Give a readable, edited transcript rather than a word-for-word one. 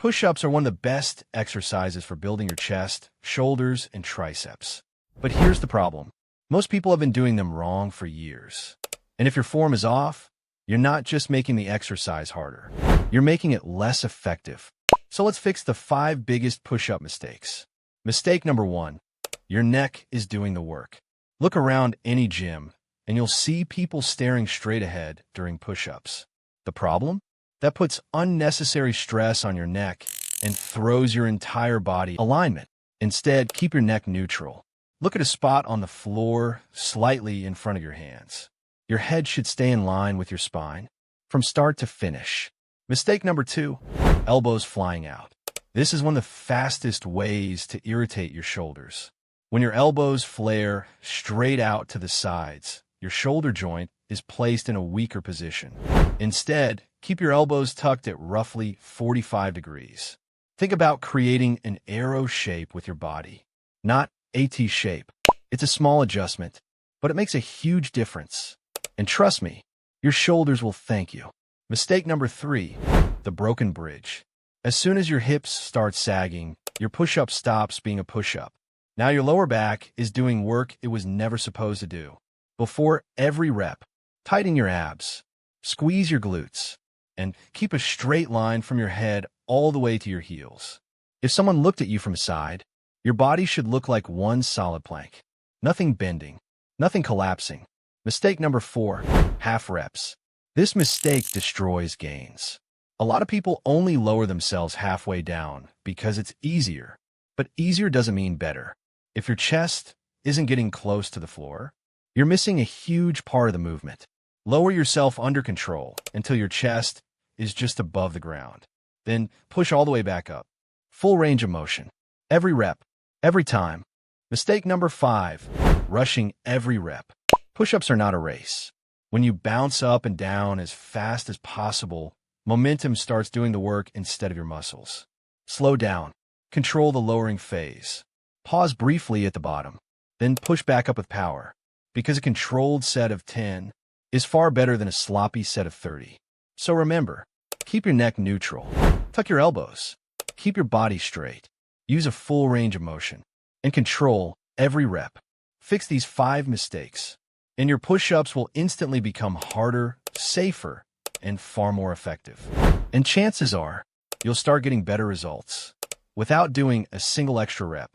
Push-ups are one of the best exercises for building your chest, shoulders, and triceps. But here's the problem. Most people have been doing them wrong for years. And if your form is off, you're not just making the exercise harder. You're making it less effective. So let's fix the 5 biggest push-up mistakes. Mistake number 1. Your neck is doing the work. Look around any gym, and you'll see people staring straight ahead during push-ups. The problem? That puts unnecessary stress on your neck and throws your entire body alignment. Instead, keep your neck neutral. Look at a spot on the floor slightly in front of your hands. Your head should stay in line with your spine from start to finish. Mistake number 2, elbows flying out. This is one of the fastest ways to irritate your shoulders. When your elbows flare straight out to the sides, your shoulder joint is placed in a weaker position. Instead, keep your elbows tucked at roughly 45 degrees. Think about creating an arrow shape with your body, not a T shape. It's a small adjustment, but it makes a huge difference. And trust me, your shoulders will thank you. Mistake number 3, the broken bridge. As soon as your hips start sagging, your push-up stops being a push-up. Now your lower back is doing work it was never supposed to do. Before every rep, tighten your abs, squeeze your glutes, and keep a straight line from your head all the way to your heels. If someone looked at you from the side, your body should look like one solid plank. Nothing bending, nothing collapsing. Mistake number 4, half reps. This mistake destroys gains. A lot of people only lower themselves halfway down because it's easier, but easier doesn't mean better. If your chest isn't getting close to the floor, you're missing a huge part of the movement. Lower yourself under control until your chest is just above the ground. Then push all the way back up. Full range of motion. Every rep, every time. Mistake number 5, rushing every rep. Push-ups are not a race. When you bounce up and down as fast as possible, momentum starts doing the work instead of your muscles. Slow down. Control the lowering phase. Pause briefly at the bottom, then push back up with power, because a controlled set of 10 is far better than a sloppy set of 30. So remember, keep your neck neutral, tuck your elbows, keep your body straight, use a full range of motion, and control every rep. Fix these 5 mistakes, and your push-ups will instantly become harder, safer, and far more effective. And chances are, you'll start getting better results without doing a single extra rep.